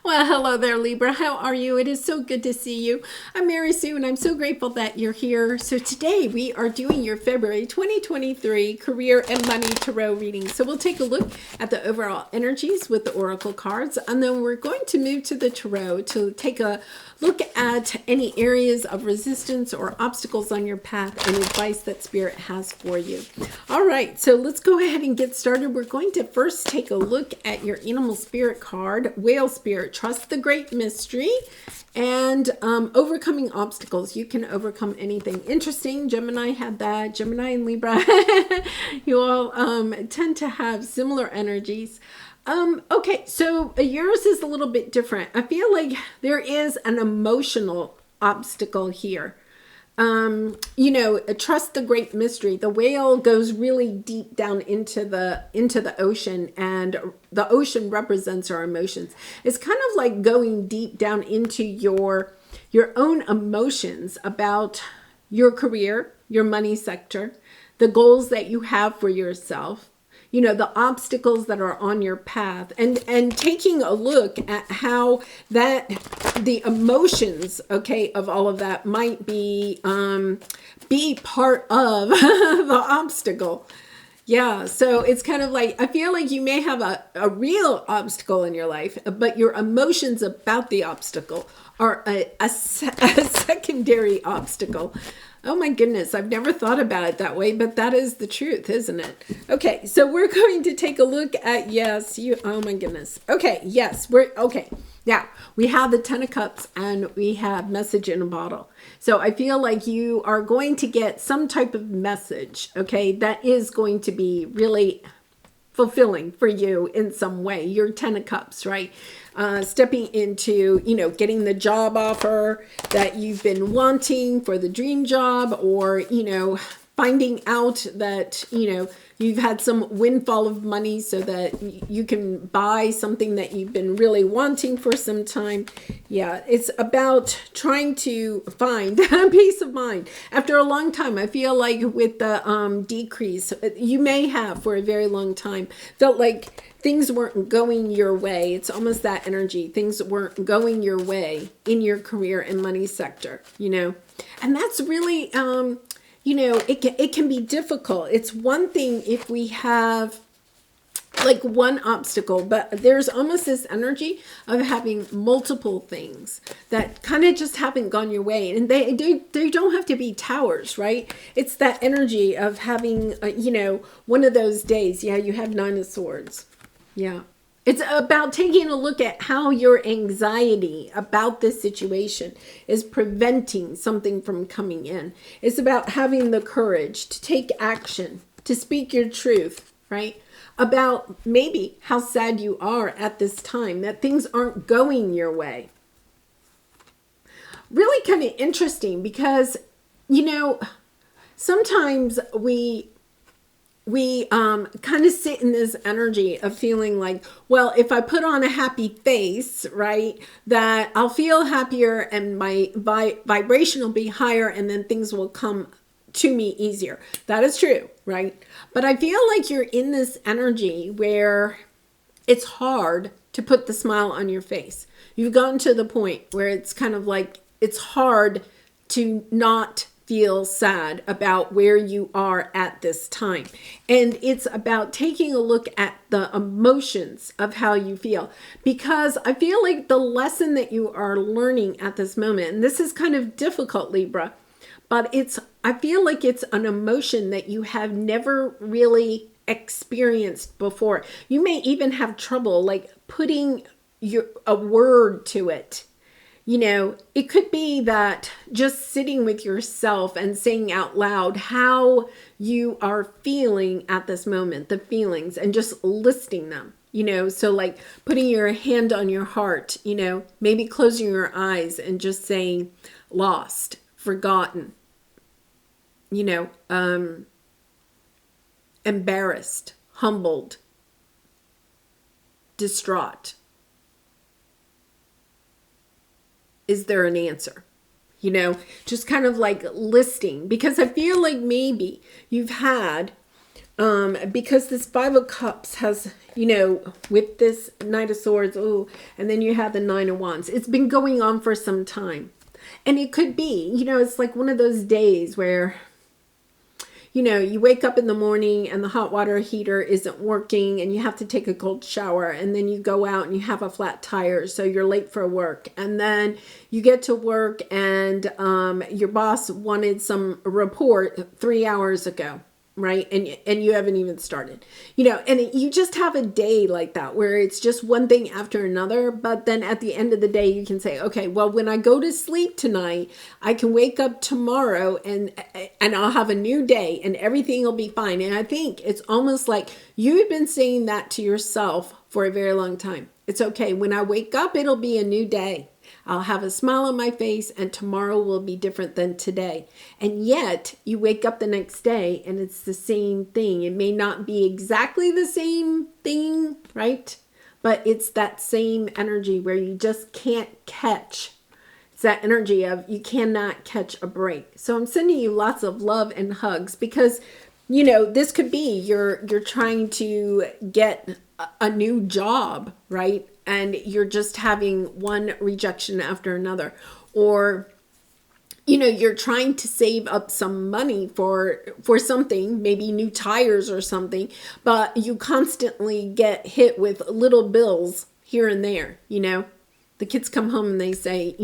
Well, hello there, Libra. How are you? It is so good to see you. I'm Mary Sue, and I'm so grateful that you're here. So today we are doing your February 2023 Career and Money Tarot reading. So we'll take a look at the overall energies with the Oracle cards, and then we're going to move to the Tarot to take a look at any areas of resistance or obstacles on your path and advice that Spirit has for you. All right, so let's go ahead and get started. We're going to first take a look at your Animal Spirit card, Whale Spirit. Trust the great mystery and overcoming obstacles. You can overcome anything. Interesting. Gemini had that. Gemini and Libra. You all tend to have similar energies. Okay, so yours is a little bit different. I feel like there is an emotional obstacle here. Trust the great mystery. The whale goes really deep down into the ocean, and the ocean represents our emotions. It's kind of like going deep down into your own emotions about your career, your money sector, the goals that you have for yourself, the obstacles that are on your path, and taking a look at how that the emotions, of all of that might be part of the obstacle. Yeah, so it's kind of like, I feel like you may have a real obstacle in your life, but your emotions about the obstacle are a secondary obstacle. Oh my goodness, I've never thought about it that way, but that is the truth, isn't it? Okay, so we're going to take a look at, oh my goodness. Okay, yes, okay. Now, we have the Ten of Cups and we have message in a bottle. So I feel like you are going to get some type of message, that is going to be really fulfilling for you in some way. Your Ten of Cups, right? Stepping into, getting the job offer that you've been wanting for the dream job, or, finding out that, you've had some windfall of money so that you can buy something that you've been really wanting for some time. Yeah, it's about trying to find peace of mind. After a long time, I feel like with the decrease, you may have for a very long time felt like things weren't going your way. It's almost that energy. Things weren't going your way in your career and money sector, And that's really, it can be difficult. It's one thing if we have like one obstacle, but there's almost this energy of having multiple things that kind of just haven't gone your way, and they don't have to be towers, right? It's that energy of having one of those days. Yeah, you have Nine of Swords. Yeah, it's about taking a look at how your anxiety about this situation is preventing something from coming in. It's about having the courage to take action, to speak your truth, right? About maybe how sad you are at this time, that things aren't going your way. Really kind of interesting because, sometimes we kind of sit in this energy of feeling like, well, if I put on a happy face, right, that I'll feel happier and my vibration will be higher, and then things will come to me easier. That is true, right? But I feel like you're in this energy where it's hard to put the smile on your face. You've gotten to the point where it's kind of like it's hard to not feel sad about where you are at this time. And it's about taking a look at the emotions of how you feel. Because I feel like the lesson that you are learning at this moment, and this is kind of difficult, Libra, but I feel like it's an emotion that you have never really experienced before. You may even have trouble like putting a word to it. It could be that just sitting with yourself and saying out loud how you are feeling at this moment, the feelings, and just listing them, so like putting your hand on your heart, maybe closing your eyes and just saying lost, forgotten, embarrassed, humbled, distraught. Is there an answer? Just kind of like listing, because I feel like maybe you've had Because this Five of Cups has, with this Knight of Swords, and then you have the Nine of Wands. It's been going on for some time. And it could be, it's like one of those days where, you wake up in the morning and the hot water heater isn't working and you have to take a cold shower, and then you go out and you have a flat tire, so you're late for work. And then you get to work and your boss wanted some report 3 hours ago. Right. And you haven't even started, and you just have a day like that where it's just one thing after another. But then at the end of the day, you can say, okay, well, when I go to sleep tonight, I can wake up tomorrow and I'll have a new day and everything will be fine. And I think it's almost like you've been saying that to yourself for a very long time. It's okay. When I wake up, it'll be a new day. I'll have a smile on my face and tomorrow will be different than today. And yet you wake up the next day and it's the same thing. It may not be exactly the same thing, right? But it's that same energy where you just can't catch. It's that energy of you cannot catch a break. So I'm sending you lots of love and hugs because, this could be you're trying to get a new job, right? And you're just having one rejection after another. Or, you're trying to save up some money for something, maybe new tires or something, but you constantly get hit with little bills here and there, The kids come home and they say,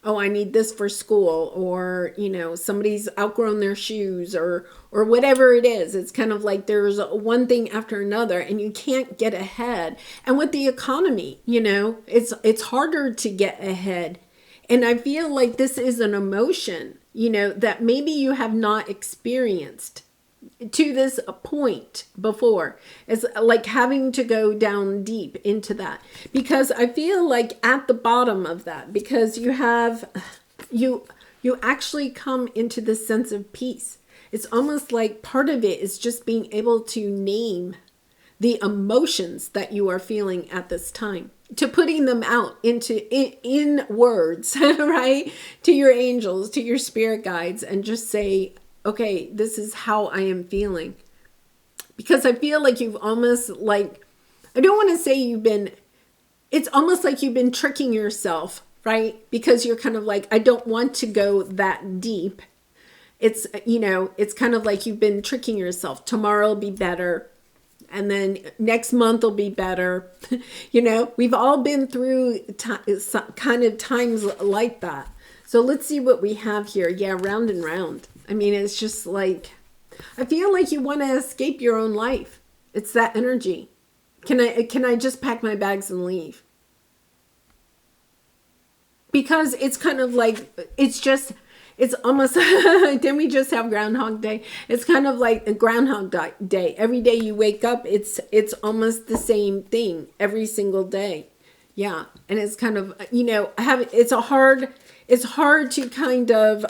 oh, I need this for school, or, somebody's outgrown their shoes or whatever it is. It's kind of like there's one thing after another and you can't get ahead. And with the economy, it's harder to get ahead. And I feel like this is an emotion, that maybe you have not experienced to this point before. It's like having to go down deep into that, because I feel like at the bottom of that, because you actually come into this sense of peace. It's almost like part of it is just being able to name the emotions that you are feeling at this time, to putting them out in words, right? To your angels, to your spirit guides, and just say, okay, this is how I am feeling. Because I feel like you've almost I don't want to say it's almost like you've been tricking yourself, right? Because you're kind of like, I don't want to go that deep. It's, it's kind of like you've been tricking yourself. Tomorrow will be better. And then next month will be better. We've all been through kind of times like that. So let's see what we have here. Yeah, round and round. I mean, it's just like, I feel like you want to escape your own life. It's that energy. Can I just pack my bags and leave? Because it's kind of like, it's almost, didn't we just have Groundhog Day? It's kind of like a Groundhog Day. Every day you wake up, it's almost the same thing every single day. Yeah. And it's kind of, it's hard to kind of,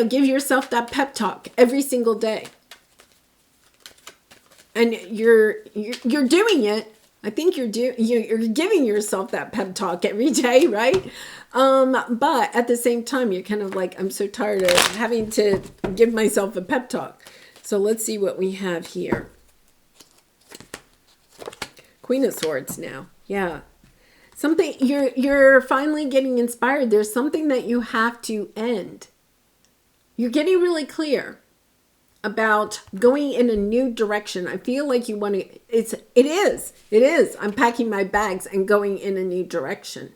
give yourself that pep talk every single day. And you're doing it. I think you're giving yourself that pep talk every day, right? But at the same time, you're kind of like, I'm so tired of having to give myself a pep talk. So let's see what we have here. Queen of Swords now. Yeah. Something, you're finally getting inspired. There's something that you have to end. You're getting really clear about going in a new direction. I feel like you want to, it is. I'm packing my bags and going in a new direction.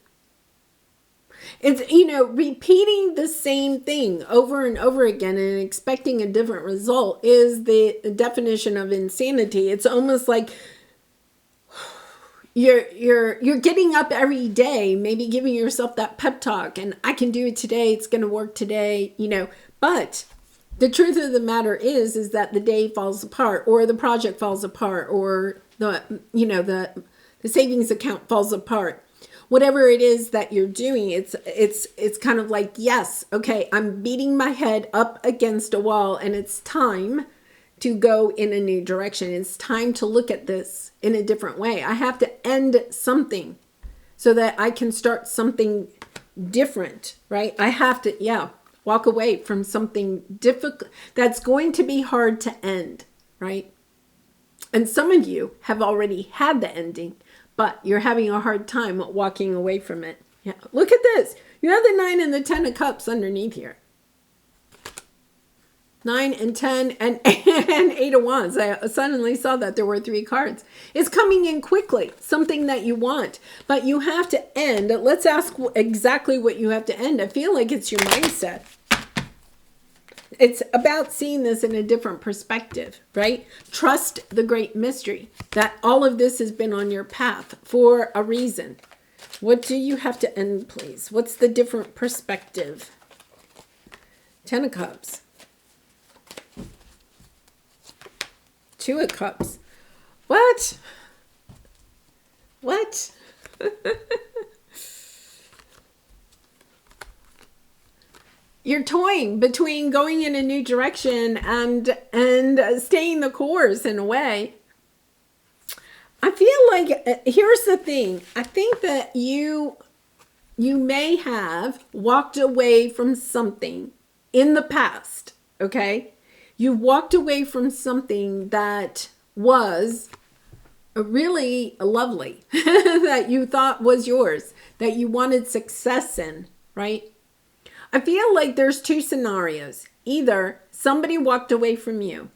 It's, repeating the same thing over and over again and expecting a different result is the definition of insanity. It's almost like you're getting up every day, maybe giving yourself that pep talk, and I can do it today. It's going to work today, but the truth of the matter is that the day falls apart, or the project falls apart, or the savings account falls apart. Whatever it is that you're doing, it's kind of like, yes, okay, I'm beating my head up against a wall and it's time to go in a new direction. It's time to look at this in a different way. I have to end something so that I can start something different, right? I have to, walk away from something difficult that's going to be hard to end. right? And some of you have already had the ending, but you're having a hard time walking away from it. Yeah. Look at this. You have the 9 and the 10 of cups underneath here. 9 and 10 and 8 of wands. I suddenly saw that there were 3 cards. It's coming in quickly, something that you want, but you have to end. Let's ask exactly what you have to end. I feel like it's your mindset. It's about seeing this in a different perspective, right? Trust the great mystery that all of this has been on your path for a reason. What do you have to end, please? What's the different perspective? 10 of cups. 2 of cups. What? What? You're toying between going in a new direction and staying the course in a way. I feel like, here's the thing. I think that you may have walked away from something in the past, okay? You walked away from something that was really lovely, that you thought was yours, that you wanted success in, right? I feel like there's 2 scenarios. Either somebody walked away from you,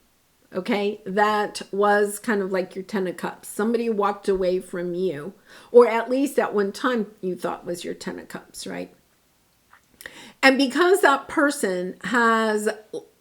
okay? That was kind of like your 10 of cups. Somebody walked away from you, or at least at one time you thought was your 10 of cups, right? And because that person has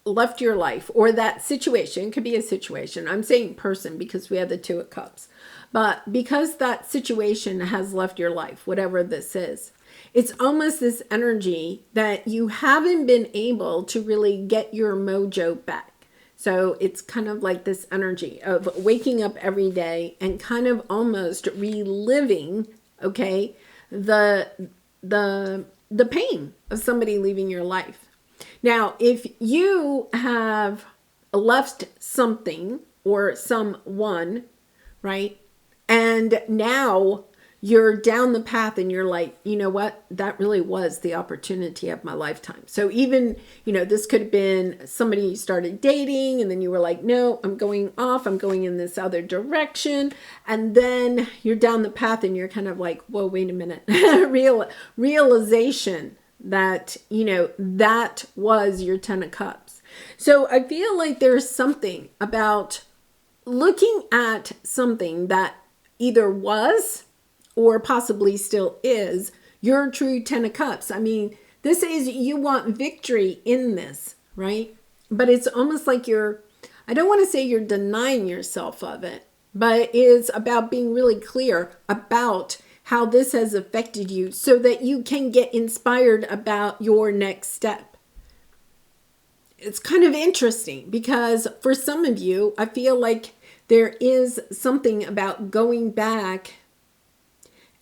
left your life, or that situation, could be a situation. I'm saying person because we have the 2 of cups. But because that situation has left your life, whatever this is, it's almost this energy that you haven't been able to really get your mojo back. So it's kind of like this energy of waking up every day and kind of almost reliving, okay, the pain of somebody leaving your life. Now, if you have left something or someone, right, and now you're down the path and you're like, you know what, that really was the opportunity of my lifetime. So even, this could have been somebody you started dating and then you were like, no, I'm going off, I'm going in this other direction. And then you're down the path and you're kind of like, whoa, wait a minute. Realization that, that was your 10 of cups. So I feel like there's something about looking at something that either was or possibly still is your true 10 of cups. I mean, this is, you want victory in this, right? But it's almost like I don't want to say you're denying yourself of it, but it's about being really clear about how this has affected you so that you can get inspired about your next step. It's kind of interesting because for some of you, I feel like there is something about going back.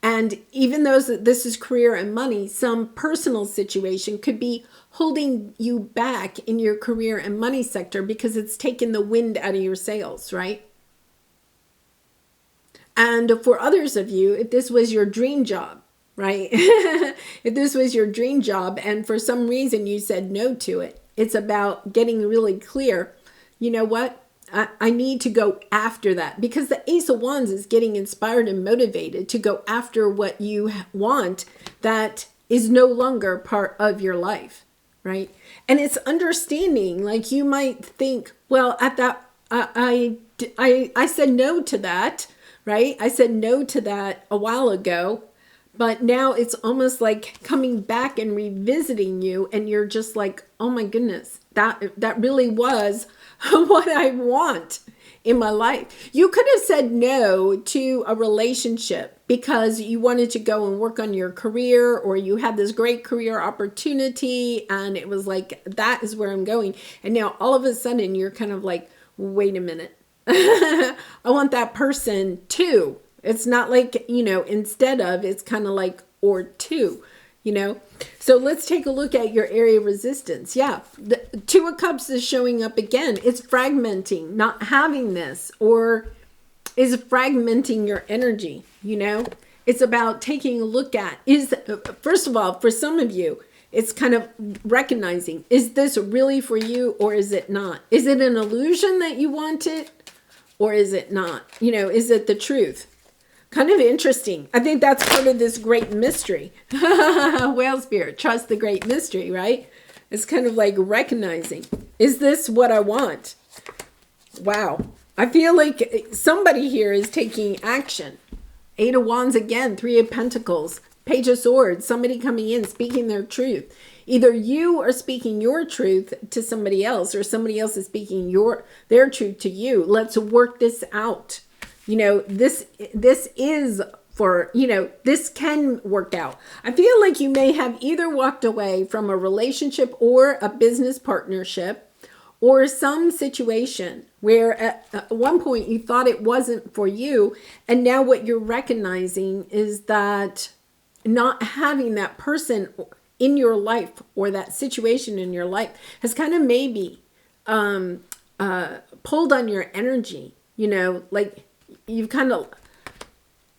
And even though this is career and money, some personal situation could be holding you back in your career and money sector because it's taken the wind out of your sails, right? And for others of you, if this was your dream job, right? If this was your dream job and for some reason you said no to it, it's about getting really clear. You know what? I need to go after that because the Ace of Wands is getting inspired and motivated to go after what you want that is no longer part of your life, right? And it's understanding, like you might think, well, at that, I said no to that, right? I said no to that a while ago, but now it's almost like coming back and revisiting you and you're just like, oh my goodness, that really was what I want in my life. You could have said no to a relationship because you wanted to go and work on your career or you had this great career opportunity and it was like, that is where I'm going. And now all of a sudden you're kind of like, wait a minute. I want that person too. It's not like, instead of, it's kind of like, or two, So let's take a look at your area of resistance. Yeah, the 2 of Cups is showing up again. It's fragmenting, not having this, or is fragmenting your energy, It's about taking a look at, first of all, for some of you, It's kind of recognizing, is this really for you or is it not? Is it an illusion that you want it or is it not? Is it the truth? Kind of interesting. I think that's part of this great mystery. Whale spirit, trust the great mystery, right? It's kind of like recognizing, is this what I want? Wow. I feel like somebody here is taking action. 8 of Wands again, 3 of Pentacles, Page of Swords, somebody coming in, speaking their truth. Either you are speaking your truth to somebody else or somebody else is speaking their truth to you. Let's work this out. This is for, this can work out. I feel like you may have either walked away from a relationship or a business partnership or some situation where at one point you thought it wasn't for you. And now what you're recognizing is that not having that person in your life or that situation in your life has kind of maybe pulled on your energy, like you've kind of,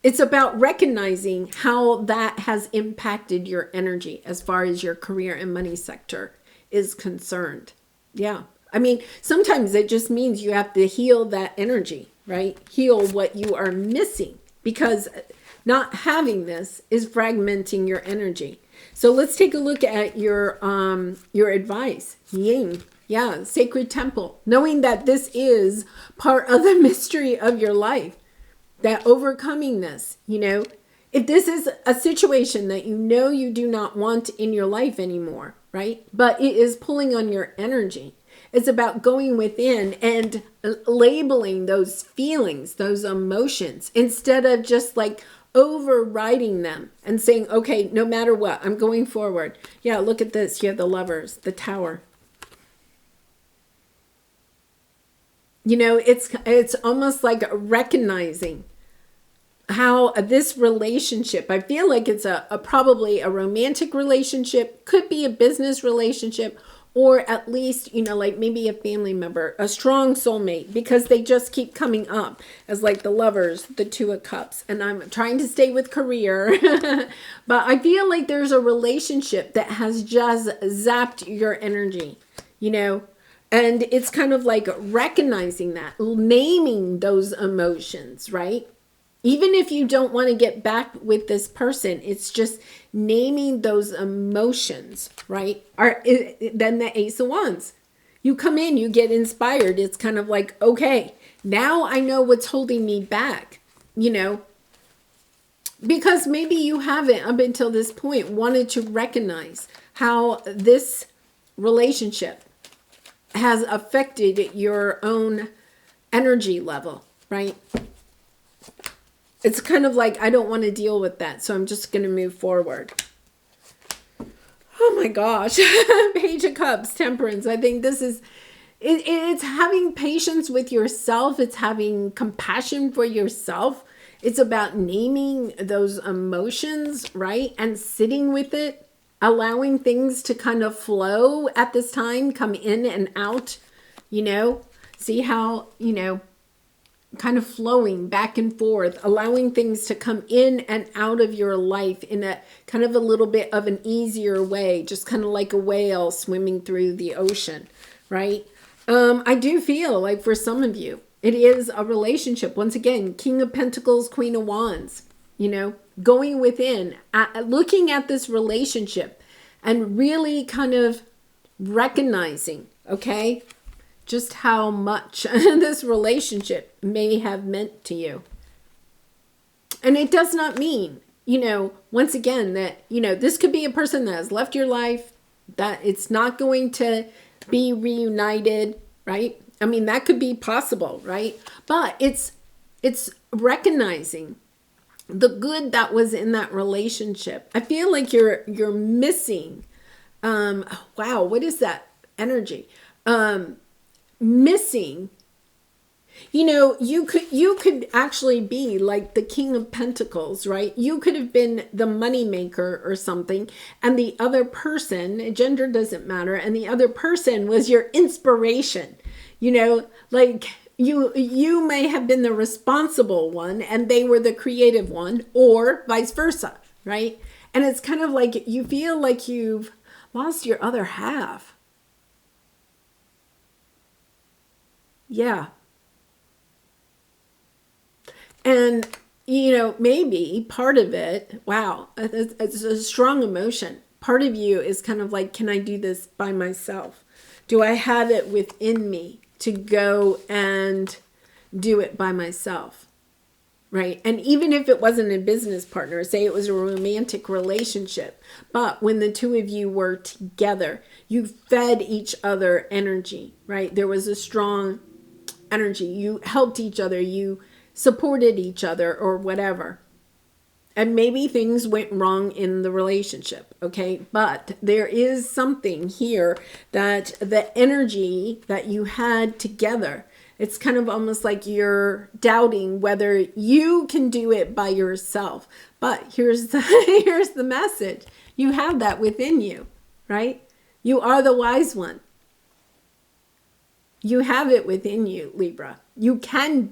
it's about recognizing how that has impacted your energy as far as your career and money sector is concerned. Yeah. I mean, sometimes it just means you have to heal that energy, right? Heal what you are missing, because not having this is fragmenting your energy. So let's take a look at your advice. Ying. Yeah, sacred temple. Knowing that this is part of the mystery of your life. That overcoming this, if this is a situation that you do not want in your life anymore, right? But it is pulling on your energy. It's about going within and labeling those feelings, those emotions, instead of just like overriding them and saying, okay, no matter what, I'm going forward. Yeah, look at this. You have the Lovers, the Tower. It's almost like recognizing how this relationship, I feel like it's probably a romantic relationship, could be a business relationship, or at least, like maybe a family member, a strong soulmate, because they just keep coming up as like the Lovers, the 2 of Cups. And I'm trying to stay with career, but I feel like there's a relationship that has just zapped your energy, and it's kind of like recognizing that, naming those emotions, right? Even if you don't want to get back with this person, it's just naming those emotions, right? Then the Ace of Wands. You come in, you get inspired. It's kind of like, okay, now I know what's holding me back, because maybe you haven't up until this point wanted to recognize how this relationship has affected your own energy level, right? It's kind of like, I don't want to deal with that, so I'm just going to move forward. Oh my gosh. Page of Cups, Temperance. I think this is, it's having patience with yourself. It's having compassion for yourself. It's about naming those emotions, right? And sitting with it, allowing things to kind of flow at this time, come in and out, see how, kind of flowing back and forth, allowing things to come in and out of your life in a kind of a little bit of an easier way, just kind of like a whale swimming through the ocean, right? I do feel like for some of you, it is a relationship. Once again, King of Pentacles, Queen of Wands, going within, looking at this relationship and really kind of recognizing, okay, just how much this relationship may have meant to you. And it does not mean, once again, that, this could be a person that has left your life, that it's not going to be reunited, right? I mean, that could be possible, right? But it's recognizing the good that was in that relationship. I feel like you're missing, wow, what is that energy? Missing, you could actually be like the King of Pentacles, right? You could have been the money maker or something, and the other person, gender doesn't matter, and the other person was your inspiration, like you may have been the responsible one and they were the creative one, or vice versa, right? And it's kind of like you feel like you've lost your other half. Yeah. And, maybe part of it, wow, it's a strong emotion. Part of you is kind of like, can I do this by myself? Do I have it within me to go and do it by myself? Right? And even if it wasn't a business partner, say it was a romantic relationship, but when the two of you were together, you fed each other energy, right? There was a strong energy. You helped each other. You supported each other or whatever. And maybe things went wrong in the relationship, okay? But there is something here that the energy that you had together, it's kind of almost like you're doubting whether you can do it by yourself. But here's the message. You have that within you, right? You are the wise one. You have it within you, Libra. You can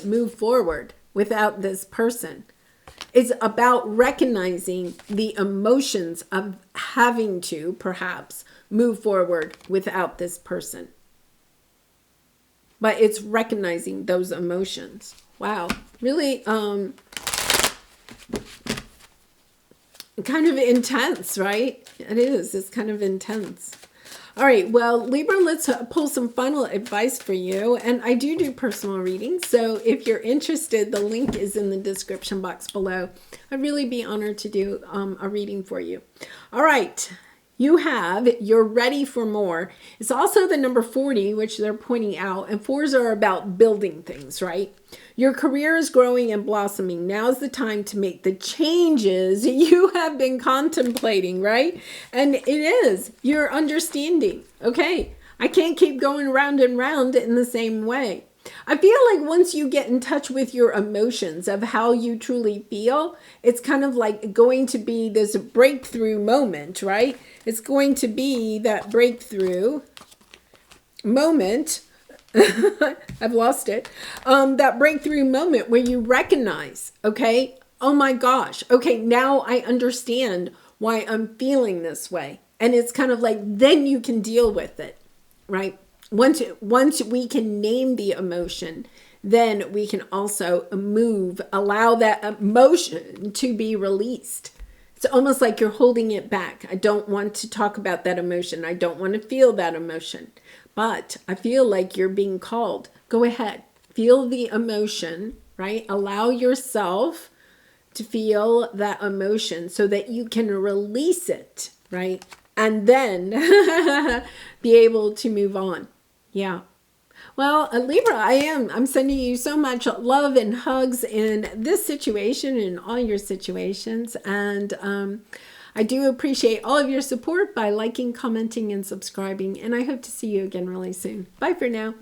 move forward without this person. It's about recognizing the emotions of having to perhaps move forward without this person. But it's recognizing those emotions. Wow. Really kind of intense, right? It is. It's kind of intense. All right, well, Libra, let's pull some final advice for you. And I do personal readings. So if you're interested, the link is in the description box below. I'd really be honored to do a reading for you. All right, you're ready for more. It's also the number 40, which they're pointing out. And 4s are about building things, right? Your career is growing and blossoming. Now's the time to make the changes you have been contemplating, right? And it is. You're understanding. Okay, I can't keep going round and round in the same way. I feel like once you get in touch with your emotions of how you truly feel, it's kind of like going to be this breakthrough moment, right? It's going to be that breakthrough moment. I've lost it. That breakthrough moment where you recognize, okay, oh my gosh, okay, now I understand why I'm feeling this way. And it's kind of like, then you can deal with it, right? Once we can name the emotion, then we can also allow that emotion to be released. It's almost like you're holding it back. I don't want to talk about that emotion. I don't want to feel that emotion. But I feel like you're being called. Go ahead. Feel the emotion, right? Allow yourself to feel that emotion so that you can release it, right? And then be able to move on. Yeah. Well, Libra, I'm sending you so much love and hugs in this situation and all your situations. And I do appreciate all of your support by liking, commenting, and subscribing. And I hope to see you again really soon. Bye for now.